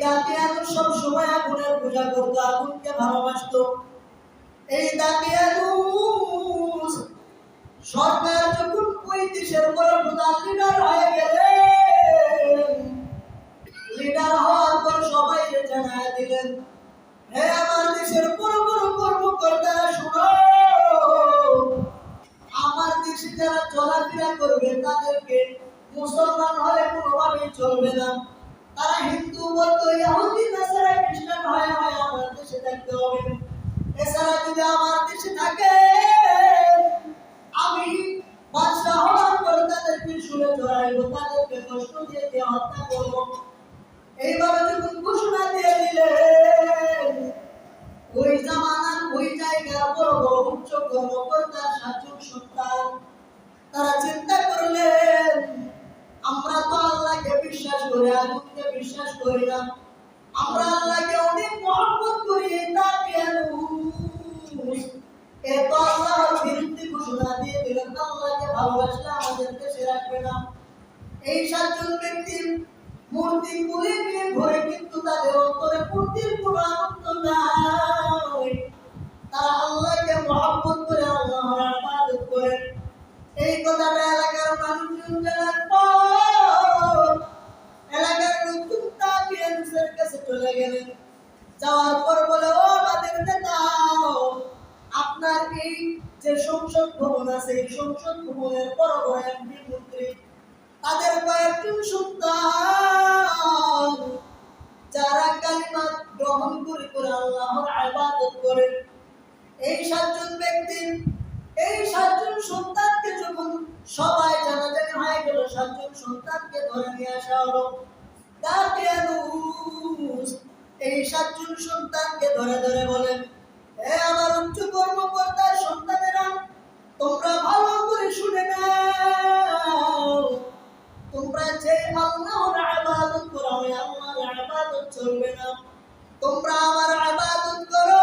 দাতিয়ানু সব সময় আগুনের পূজা করতো, আগুনকে ভালোবাসতো। এই দাতিয়ানু সরকার যখন ওই দেশের বড় প্রধান লিডার হয়ে গেলেন, লিডার হওয়ার পর সবাই জানায় দিলেন, হে আমার দেশের বড় বড় কর্মকর্তারা শুনো, আমার দেশে যারা চলাফেরা করবে তাদেরকে মুসলমান হলে কোনোভাবেই চলবে না, তারা হিন্দু বৌদ্ধ ইহুদি নাসারা খ্রিস্টান হয়ে আমার দেশে থাকতে হবে। এছাড়া যদি আমার দেশে থাকে আমি বাদশাহ হওয়ার পর তাদেরকে শুলে চড়াইব, তাদেরকে কষ্ট দিয়ে দিয়ে হত্যা করবো। এইভাবে যখন ঘোষণা দিয়ে দিলেন, ওই জামানার ওই জায়গার বড় বড় উচ্চ কর্মকর্তার 7 জন সন্তান তারা চিন্তা করলেন, আমরা তো আল্লাহকে বিশ্বাস করি, আগুনকে বিশ্বাস করি না, আমরা আল্লাহকে অনেক মহব্বত করি, এত আল্লাহর বিরুদ্ধে ঘোষণা দিয়ে দিলেন, আল্লাহকে ভালোবাসলে আমাদের দেশে রাখবে না। এই 7 জন ব্যক্তির মূর্তি গুলি নিয়ে ঘরে, কিন্তু তাদের অন্তরে মূর্তির কোনো আনন্দ নাই, তারা আল্লাহকে মহব্বত করে আল্লাহর ইবাদত করে। এই কথাটা এলাকার মানুষজন জানার পর এলাকার লোকজন তাবিয়ানদের কাছে চলে গেলেন। যাওয়ার পর বলে, ও আমাদের নেতা, আপনার এই যে সংসদ ভবন আছে, এই সংসদ ভবনের বড় বড় এমপি মন্ত্রী, তাদের কয়েকজন সন্তান যারা কালিমা গ্রহণ করে করে আল্লাহর ইবাদত করে, এই 7 জন ব্যক্তি, এই 7 জন সন্তানকে যখন সবাই জানাজানি হয়ে গেল, 7 জন সন্তানকে ধরে নিয়ে আসা হলো। দাতিয়ানুস এই 7 জন সন্তানকে ধরে ধরে বলেন, হে আমার উচ্চ কর্মকর্তার সন্তানেরা, তোমরা ভালো করে শুনে নাও, তোমরা যে আল্লাহর ইবাদত করো, ওই আল্লাহর ইবাদত চলবে না, তোমরা আমার ইবাদত করো,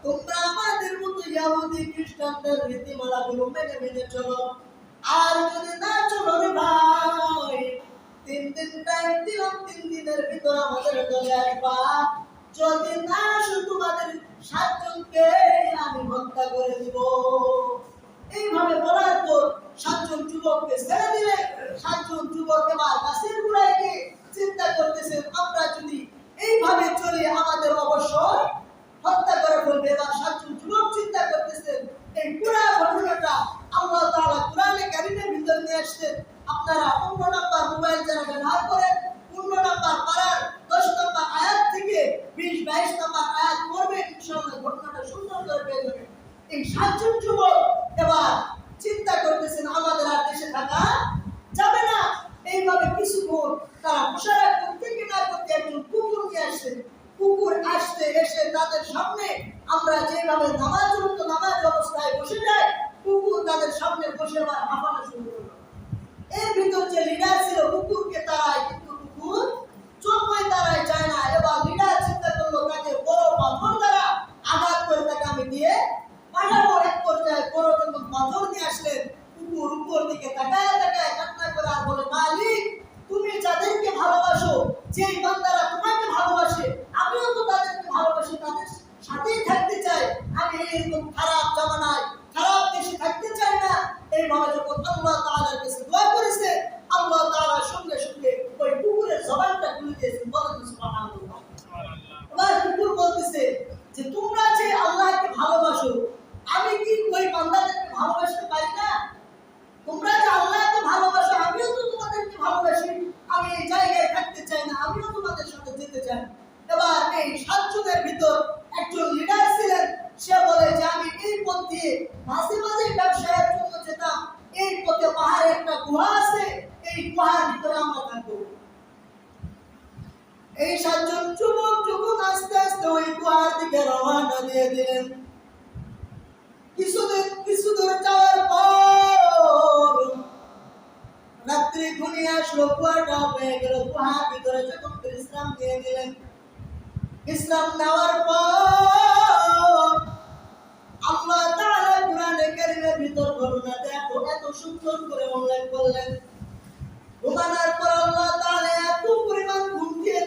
তোমরা আমাদের মতো ইহুদি খ্রিস্টানদের রীতিমালাগুলো মেনে মেনে চলো। আর যদি না চলো রে ভাই, 3 দিন টাইম দিলাম, 3 দিনের ভিতর আমাদের দলে আসবা, যদি না আসো তোমাদের 7 জনকে আমি হত্যা করে দিব। এইভাবে বলার পর 7 জন যুবককে ছেড়ে দিলে, 7 জন যুবক এবার গাছের গোড়ায় গিয়ে চিন্তা করতেছেন, আমরা যদি এইভাবে চলি আমাদের অবশ্যই হত্যা করে ফেলবে। এবার 7 জন যুবক চিন্তা করতেছেন, এই পুরো ঘটনাটা আল্লাহ তাআলা কোরআনে কারীমের ভিতর নিয়ে আসছেন। আপনারা 15 নাম্বার মোবাইল যারা ব্যবহার করেন, 15 নাম্বার পারার 10 নাম্বার আয়াত থেকে 20-22 নাম্বার আয়াত পড়বেন, ইনশাআল্লাহ ঘটনাটা সুন্দর করে পেয়ে যাবেন। এই 7 জন যুবক এবার চিন্তা করতেছেন, আমাদের আর দেশে থাকা যাবে না। এইভাবে কিছুক্ষণ তারা মুশারা করতে কিনা করতে একজন কুকুর নিয়ে আসছেন। কুকুর আসতে এসে তাদের সামনে আমরা যেভাবে নামাজ পড়তো, নামাজ অবস্থায় বসে যায়, কুকুর তাদের সামনে বসে আবার হাঁপানো শুরু করলো। এর ভিতর যে লিডার ছিল কুকুরকে তাড়ায়, কিন্তু কুকুর চোখে তাড়ায় যায় না। এবার লিডার চিন্তা করলো, তাকে বড় পাথর দ্বারা আঘাত করে তাকে আমি দিয়ে পাঠাবো। এক পর্যায়ে বড় যখন পাথর নিয়ে আসলেন, কুকুর উপর দিকে তাকায় তাকায় কান্না করে আর বলে, মালিক, তুমি যাদেরকে ভালোবাসো, যেই বান্দারা তোমাকে ভালোবাসে, আমিও তো তাদেরকে ভালোবাসি, তাদের সাথেই থাকতে চাই, আমি এরকম খারাপ জামানায় খারাপ দেশে থাকতে চাই না। এইভাবে যখন আল্লাহ তাআলার কাছে দোয়া করেছে, আল্লাহ তাআলা সঙ্গে সঙ্গে ওই কুকুরের জবানটা খুলে দিয়েছেন। বলেন সুবহানাল্লাহ। আবার কুকুর বলতেছে যে, তোমরা যে আল্লাহকে ভালোবাসো, আমি কি ওই বান্দাদেরকে ভালোবাসতে পারি না? তোমরা যে আল্লাহকে ভালোবাসো, আমিও তো তোমাদেরকে ভালোবাসি, আমি এই জায়গায় থাকতে চাই না, আমিও তোমাদের সাথে যেতে চাই। এবার এই 7 জনের ভিতর একজন লিডার ছিলেন, সে বলে যে, আমি এই পথ দিয়ে মাঝে মাঝে ব্যবসায়ের জন্য যেতাম, এই পথে পাহাড়ে একটা গুহা আছে, এই গুহার ভিতরে আমরা থাকবো। এই 7 জন যুবক যখন আস্তে আস্তে ওই গুহার দিকে রওনা দিয়ে দিলেন, কিছু দূর যাওয়ার পর রাত্রি ঘনিয়ে আসলো, কুয়াটা হয়ে গেল। গুহার ভিতরে যখন বিশ্রাম দিয়ে দিলেন, বিশ্রাম নেওয়ার পর আল্লাহ তাআলা কোরআনে কারীমের ভিতর ঘটনাটা এত সুন্দর করে উল্লেখ করলেন। ঘুমানোর পর আল্লাহ তাআলা এত পরিমাণ ঘুম দিয়ে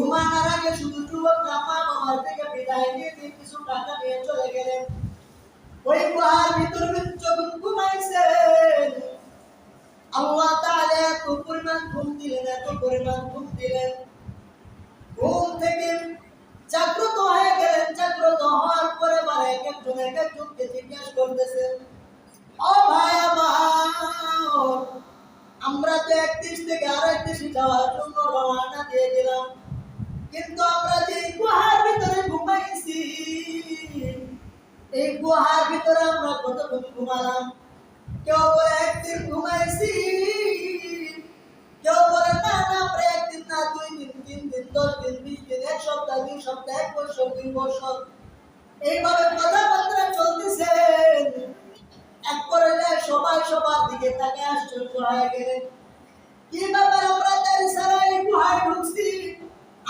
ঘুমানোর আগে শুধু যুবকরা মা বাবার থেকে বিদায় নিয়ে কিছু টাকা নিয়ে চলে গেলেন। ওই গুহার ভিতর যখন ঘুমাইছেন, আল্লাহ তাআলা এত পরিমাণ ঘুম দিলেন, এত পরিমাণ ঘুম দিলেন, ঘুম থেকে জাগ্রত হয়ে গেলেন। জাগ্রত হওয়ার পরে এক একজনকে জিজ্ঞাসা করতেছেন, ও ভাই আমার, আমরা তো এক দেশ থেকে আরেক দেশে যাওয়ার জন্য রওনা দিয়ে দিলাম, কিন্তু আমরা যে গুহার ভিতরে ঘুমাইছি, এই গুহার ভিতরে আমরা কতক্ষণ ঘুমালাম? কেউ বলে একদিন ঘুমাইছি, কেউ বলে না না আমরা একদিন না 2 দিন 3 দিন 10 দিন 20 দিন 1 সপ্তাহ 2 সপ্তাহ 1 বছর 2 বছর এইভাবে কথাবার্তা চলতেছে। এক পর্যায়ে সবাই সবার দিকে তাকে আশ্চর্য হয়ে গেলেন, কি ব্যাপার আমরা তার সারা এই গুহায় ঢুকছি,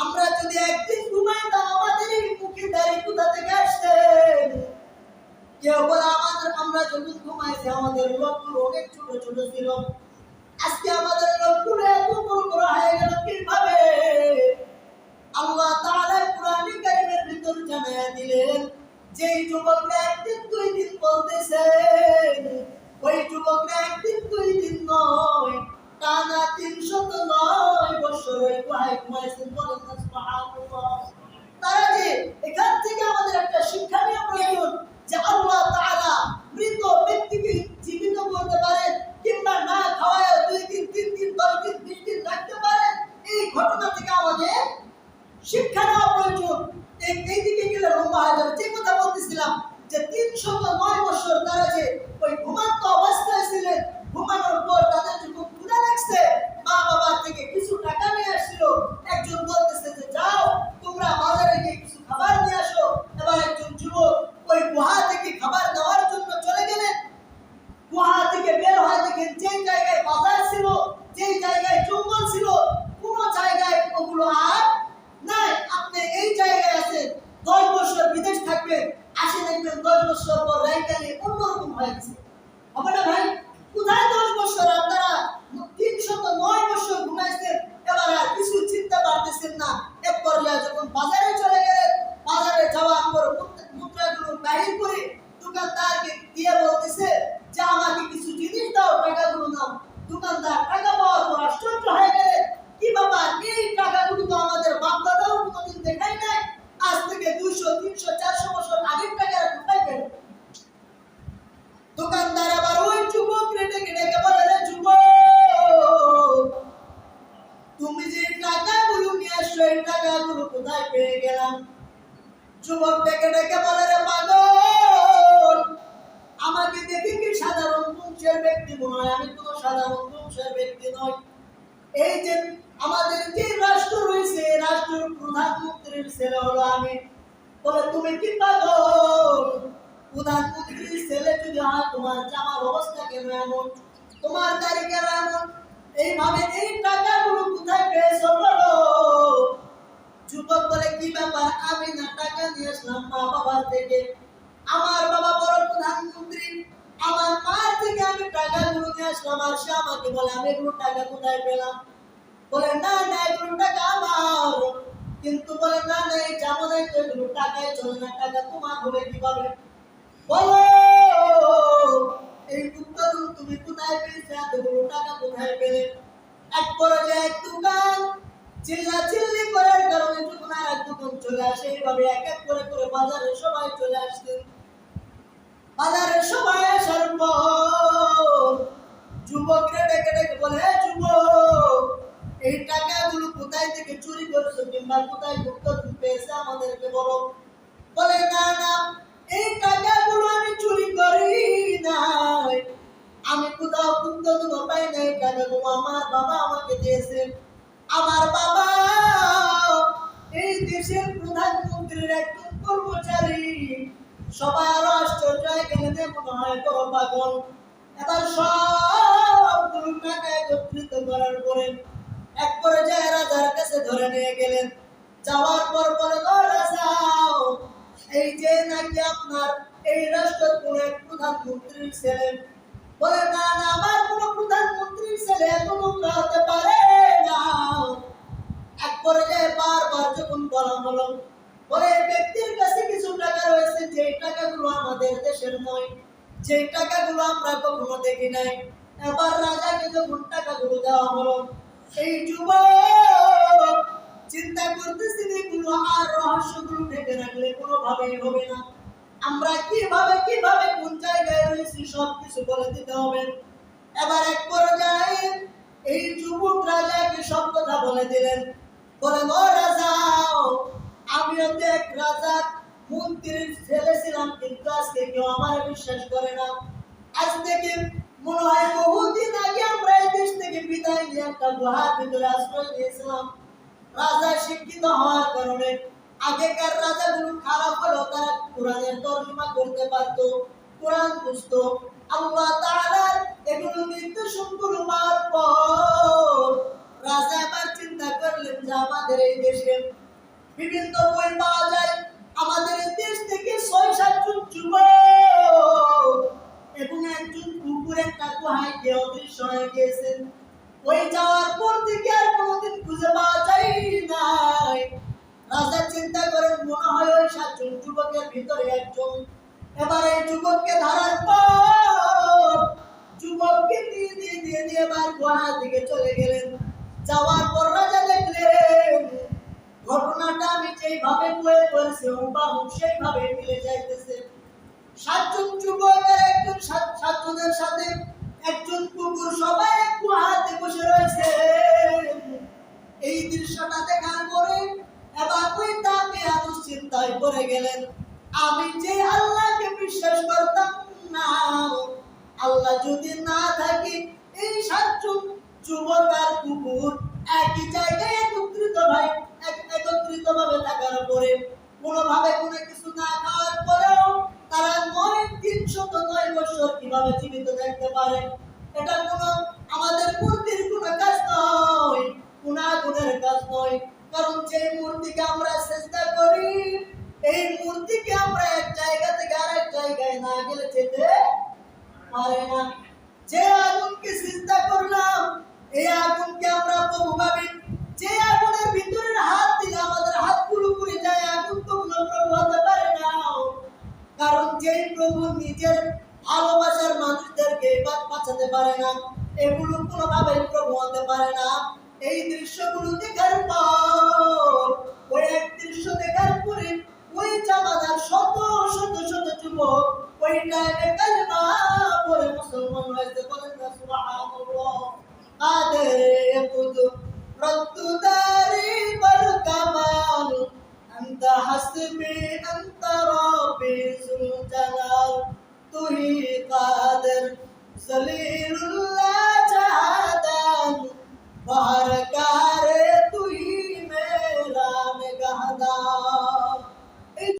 আমরা যদি একদিন ঘুমাইতাম আমাদের এই মুখে দাঁড়িয়ে কোথা থেকে আসছে? কেউ বলে আমরা যখন ঘুমাইছি আমাদের লোকগুলো অনেক ছোট ছোট ছিল, আজকে আমাদের লোকগুলো এত বড় বড় হয়ে গেল কিভাবে? আল্লাহ তাআলা কোরআনে কারীমের ভিতর জানায়া দিলেন, যেই যুবকরা একদিন 2 দিন বলতেছেন, ওই যুবকরা একদিন 2 দিন নয়, টানা 309 বছর ওই গুহায় ঘুমাইছেন। বলেন না সুবহানাল্লাহ। তারা যে এখান থেকে আমাদের একটা শিক্ষা নেওয়া প্রয়োজন যে আল্লাহ তাআলা মৃত ব্যক্তিকে জীবিত করতে পারেন, কিংবা না খাওয়ায় 2 দিন 3 দিন 10 দিন 20 দিন রাখতে পারেন। এই ঘটনা থেকে আমাদের শিক্ষা নেওয়া প্রয়োজন। এই দিকে গেলে লম্বা হয়ে যাবে। যে কথা বলতেছিলাম যে 309 বছর তারা যে ওই ঘুমান্ত অবস্থায় ছিলেন, ঘুমানোর পর তাদের যখন ক্ষুধা লাগছে, মা বাবার থেকে কিছু টাকা নিয়ে আসছিল। একজন বলতেছে যে যাও তোমরা বাজারে গিয়ে কিছু খাবার নিয়ে আসো। এবার একজন যুবক ওই গুহা থেকে খাবার নেওয়ার জন্য চলে গেলেন। গুহা থেকে বের হয়ে দেখেন যে জায়গায় বাজার ছিল, যে জায়গায় জঙ্গল ছিল, কোন জায়গায় ওগুলো আর নাই। আপনি এই জায়গায় আছেন, 10 বছর বিদেশ থাকবেন, আসে দেখবেন 10 বছর পর রাইকালে অন্যরকম হয়ে গেছে। হবে না ভাই? কোথায় 10 বছর? আপনারা 309 বছর ঘুমাইছেন, এবার আর কিছু চিনতে পারতেছেন না। এক পর্যায়ে যখন বাজারে চলে গেলেন, বাজারে যাওয়ার পর মুদ্রাগুলো বাহির করে দোকানদারকে দিয়ে বলতেছে যে আমাকে কিছু জিনিস দাও, টাকাগুলো নাও। দোকানদার টাকা পাওয়ার পর আশ্চর্য হয়ে গেলেন, কি বাবা এই টাকাগুলো তো আমাদের বাপ দাদাও কোনোদিন দেখাই নাই, আজ থেকে 200 300 400 বছর আগের টাকা কোথায় পেল? দোকানদার আবার ওই যুবক ডেকে ডেকে বলে, রে যুবক, তুমি যে টাকাগুলো নিয়ে আসছো এই টাকাগুলো কোথায় পেয়ে গেলাম? যুবক ডেকে ডেকে বলে, রে পাগল, আমাকে দেখে কি সাধারণ বংশের ব্যক্তি মনে হয়? আমি কোনো সাধারণ বংশের ব্যক্তি নই। এই যে আমাদের যে রাষ্ট্র রয়েছে, রাষ্ট্রের প্রধানমন্ত্রীর ছেলে হলো আমি। বলে তুমি কি পাগল? প্রধানমন্ত্রীর ছেলে যদি হয় তোমার জামার অবস্থা কেন এমন, তোমার দাড়ি কেন এমন? এইভাবে এই টাকাগুলো কোথায় পেয়েছো বলো? যুবক বলে, কি ব্যাপার, আমি না টাকা নিয়ে আসলাম মা বাবার থেকে, আমার বাবা বড় প্রধানমন্ত্রী, আমার মার থেকে আমি টাকাগুলো নিয়ে আসলাম, আর সে আমাকে বলে আমি এগুলো টাকা কোথায় পেলাম? বলে না না এগুলো টাকা আমার। কিন্তু বলে না না এই জামানায় তো এগুলো টাকায় চলে না, টাকা তোমার হবে কিভাবে? বলো এই উত্তর তুমি কোথায় পেয়েছো, এতগুলো টাকা কোথায় পেলে? এক পর্যায়ে এক দোকান চিল্লাচিল্লি করার কারণে যখন আর এক দোকান চলে আসে, এইভাবে এক এক করে করে বাজারে সবাই চলে আসছে। বাজারে সবাই আসার পর যুবকরা ডেকে ডেকে বলে, হে যুবক, এই টাকাগুলো কোথায় থেকে চুরি করছো কিংবা কোথায় গুপ্ত পেয়েছে আমাদেরকে বলো। বলে না না এই টাকাগুলো আমি চুরি করি নাই, আমি কোথাও গুপ্ত পাই নাই, টাকাগুলো আমার বাবা আমাকে দিয়েছে। আমার বাবা এই দেশের প্রধানমন্ত্রীর একজন কর্মচারী। সবাই আরো আশ্চর্য হয়ে গেলেন, মনে হয় বড় পাগল। এবার সবগুলো টাকা একত্রিত করার পরে এক পর্যায়ে রাজার কাছে ধরে নিয়ে গেলেন। যাওয়ার পর বলে, ও রাজা, এই যে নাকি আপনার এই রাষ্ট্রের কোন এক প্রধানমন্ত্রীর ছেলে। বলে না না আমার কোন প্রধানমন্ত্রীর ছেলে এত নোংরা হতে পারে না। এক পর্যায়ে বারবার যখন বলা হলো, বলে এই ব্যক্তির কাছে কিছু টাকা রয়েছে, যে টাকাগুলো আমাদের দেশের নয়, যে টাকাগুলো আমরা কখনো দেখি নাই। এবার রাজাকে যখন টাকাগুলো দেওয়া হলো, এই যুবক চিন্তা করতেছেন এগুলো আর রহস্যগুলো ঢেকে রাখলে কোনোভাবেই হবে না। আমরা কিভাবে কোন জায়গায় রয়েছি সবকিছু বলে দিতে হবে। এবার এক পর্যায়ে এই যুবক রাজাকে সব কথা বলে দিলেন। বলেন, ও রাজা, আমিও তো এক রাজার মন্ত্রীর ছেলে ছিলাম, কিন্তু আজকে কেউ আমার বিশ্বাস করে না। আজ থেকে মনে হয় বহুদিন আগে আমরা এই দেশ থেকে বিদায় নিয়ে একটা গুহার ভিতরে আশ্রয় নিয়েছিলাম। রাজা শিক্ষিত হওয়ার কারণে আগেকার রাজাগুলো খারাপ হলেও তারা কোরআনের তর্জমা করতে পারতো, কোরআন বুঝতো। আল্লাহ তাআলার এগুলো নির্দেশনগুলো পাওয়ার পর রাজা আবার চিন্তা করলেন যে আমাদের এই দেশে বিভিন্ন বই পাওয়া যায়, আমাদের এই দেশ থেকে ৬-৭ জন যুবক এবং একজন কুকুর একটা গুহায় গিয়ে অদৃশ্য হয়ে গিয়েছেন। ওই যাওয়ার পর থেকে আর কোনোদিন খুঁজে পাওয়া যায় নাই। রাজা চিন্তা করেন, মনে হয় ওই ৭ জন যুবকের ভিতরে একজন। এবার এই যুবককে ধরার পর যুবককে দিয়ে এবার গুহার দিকে চলে গেলেন। যাওয়ার পর রাজা দেখলেন ঘটনাটা আমি যেইভাবে বয়ে বলছি হুবহু সেইভাবে মিলে যাইতেছে। ৭ জন যুবক আর একজন ৭ জনের সাথে একজন কুকুর সবাই এক গুহাতে বসে রয়েছে। এই দৃশ্যটা দেখার পরে এবার ওই তাকে চিন্তায় পড়ে গেলেন, আমি যে আল্লাহকে বিশ্বাস করতাম না, আল্লাহ যদি না থাকে এই ৭ জন যুবক আর কুকুর একই জায়গায় একত্রিত ভাবে থাকার পরে কোনোভাবে কোনো কিছু না খাওয়ার পরেও তারা ৩০৯ বছর কিভাবে জীবিত থাকতে পারে? এটা কোনো আমাদের মূর্তির কোনো কাজ নয়, কোনো আগুনের কাজ নয়। কারণ যে মূর্তিকে আমরা চেষ্টা করি, এই মূর্তিকে আমরা এক জায়গা থেকে আরেক জায়গায় না গেলে যেতে পারে না। যে আগুনকে চিন্তা করলাম, এই আগুনকে আমরা প্রভু ভাবি, যে আগুনের ভিতরে হাত দিলে আমাদের হাতগুলো পুড়ে যায়, আগুন তো কোনো প্রভু হতে পারে না। কারণ যেই প্রভু নিজের ভালোবাসার মানুষদেরকে বাঁচাতে পারে না, এগুলো কোনোভাবেই প্রভু হতে পারে না। এই দৃশ্যগুলো দেখার পর, ওই এক দৃশ্য দেখার পরে ওই জামানার শত যুবক ওই টাইমে কালেমা পড়ে মুসলমান হয়েছে। বলেন না সুবহানাল্লাহ। কাদের কুদরত দারি বল কামাল, আনতা হাসবি আনতা রব্বি যুল জালাল, তুহি কাদের জলিলুল্লাহ